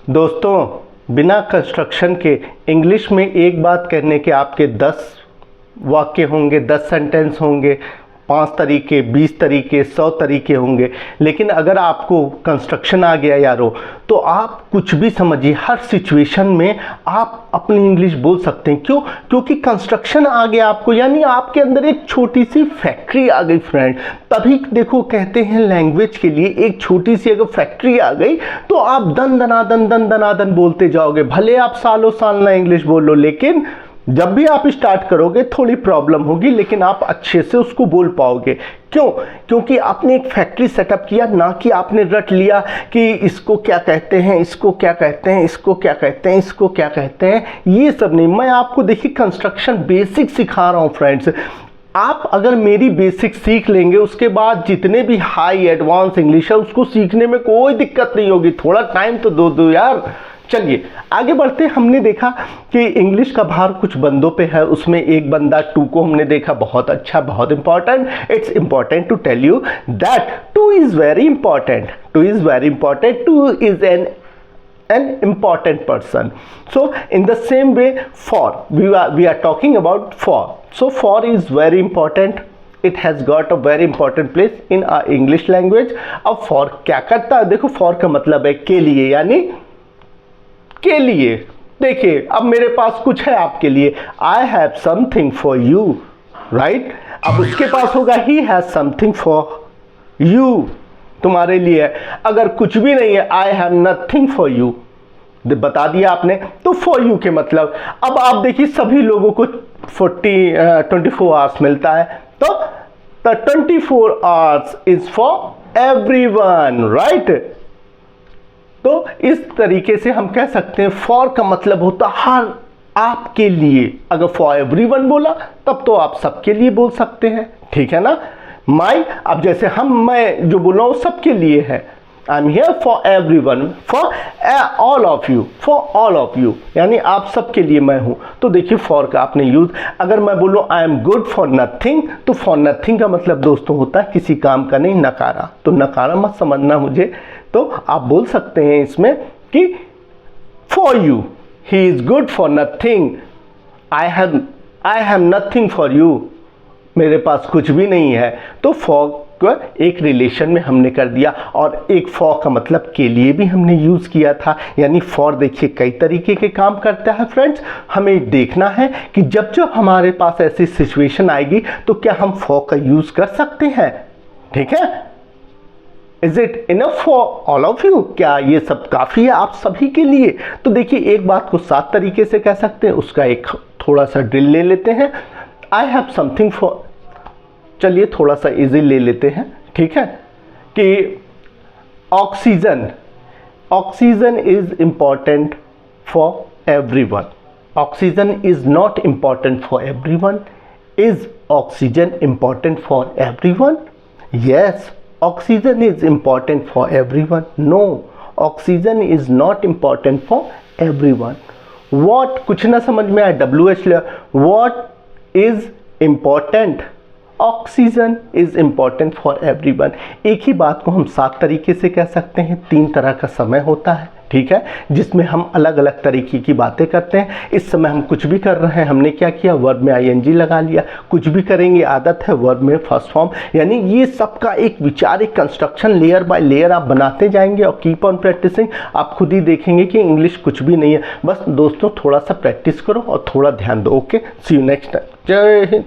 दोस्तों, बिना कंस्ट्रक्शन के इंग्लिश में एक बात कहने के आपके 10 वाक्य होंगे, 10 सेंटेंस होंगे, 5 तरीके, 20 तरीके, 100 तरीके होंगे। लेकिन अगर आपको कंस्ट्रक्शन आ गया यारो, तो आप कुछ भी समझिए, हर सिचुएशन में आप अपनी इंग्लिश बोल सकते हैं। क्यों? क्योंकि कंस्ट्रक्शन आ गया आपको, यानी आपके अंदर एक छोटी सी फैक्ट्री आ गई फ्रेंड। तभी देखो कहते हैं लैंग्वेज के लिए एक छोटी सी अगर फैक्ट्री आ गई तो आप दन दनादन बोलते जाओगे। भले आप सालों साल ना इंग्लिश बोल लो, लेकिन जब भी आप स्टार्ट करोगे थोड़ी प्रॉब्लम होगी, लेकिन आप अच्छे से उसको बोल पाओगे। क्यों? क्योंकि आपने एक फैक्ट्री सेटअप किया, ना कि आपने रट लिया कि इसको क्या कहते हैं, इसको क्या कहते हैं, इसको क्या कहते हैं, इसको क्या कहते हैं। ये सब नहीं, मैं आपको देखिए कंस्ट्रक्शन बेसिक सिखा रहा हूँ फ्रेंड्स। आप अगर मेरी बेसिक सीख लेंगे, उसके बाद जितने भी हाई एडवांस इंग्लिश है उसको सीखने में कोई दिक्कत नहीं होगी। थोड़ा टाइम तो दो यार। चलिए आगे बढ़ते। हमने देखा कि इंग्लिश का भार कुछ बंदों पे है, उसमें एक बंदा टू को हमने देखा, बहुत अच्छा, बहुत important. It's important to tell you that two is very important. Two is very important. Two is an important person. So in the same way, for we are talking about for. So for is very important. It has got a very important place in our English language. अब for क्या करता है? देखो for का मतलब है के लिए, यानी के लिए। देखिए अब मेरे पास कुछ है आपके लिए, I have something for you, right? अब उसके पास होगा he has something for you, तुम्हारे लिए। अगर कुछ भी नहीं है, I have nothing for you, बता दिया आपने। तो for you के मतलब, अब आप देखिए सभी लोगों को 24 आवर्स मिलता है, तो the 24 hours is for everyone, right? तो इस तरीके से हम कह सकते हैं for का मतलब होता हर, आपके लिए। अगर for everyone बोला तब तो आप सबके लिए बोल सकते हैं, ठीक है ना। My, अब जैसे मैं जो बोल रहा हूँ सबके लिए है, I am here for everyone, for all of you, for all of you, यानी आप सबके लिए मैं हूँ। तो देखिए फॉर का आपने यूज, अगर मैं बोलूँ I am good for nothing, तो फॉर नथिंग का मतलब दोस्तों होता है किसी काम का नहीं, नकारा। तो नकारा मत समझना मुझे, तो आप बोल सकते हैं इसमें कि for you he is good for nothing, I have nothing for you, मेरे पास कुछ भी नहीं है। तो फॉर को एक रिलेशन में हमने कर दिया, और एक फॉर का मतलब के लिए भी हमने यूज़ किया था। यानी फॉर देखिए कई तरीके के काम करता है फ्रेंड्स। हमें देखना है कि जब जब हमारे पास ऐसी सिचुएशन आएगी तो क्या हम फॉर का यूज़ कर सकते हैं, ठीक है। Is it enough for all of you? क्या ये सब काफ़ी है आप सभी के लिए? तो देखिए एक बात को 7 तरीके से कह सकते हैं, उसका एक थोड़ा सा ड्रिल ले लेते हैं। आई हैव समथिंग फॉर, चलिए थोड़ा सा इजी ले लेते हैं, ठीक है, कि oxygen, oxygen is important for everyone. Oxygen is not important for everyone. Is oxygen important for everyone? Yes, oxygen is important for everyone. No, oxygen is not important for everyone. What, कुछ ना समझ में आया, WH ले, what is important? Oxygen is important for everyone. एक ही बात को हम 7 तरीके से कह सकते हैं। 3 तरह का समय होता है, ठीक है, जिसमें हम अलग अलग तरीके की बातें करते हैं। इस समय हम कुछ भी कर रहे हैं, हमने क्या किया, वर्ब में ING लगा लिया। कुछ भी करेंगे, आदत है, वर्ब में फर्स्ट फॉर्म। यानी ये सबका एक विचार, एक कंस्ट्रक्शन लेयर बाय लेयर आप बनाते जाएंगे, और कीप ऑन प्रैक्टिसिंग। आप खुद ही देखेंगे कि इंग्लिश कुछ भी नहीं है। बस दोस्तों थोड़ा सा प्रैक्टिस करो और थोड़ा ध्यान दो। Okay, see you next time. जय हिंद।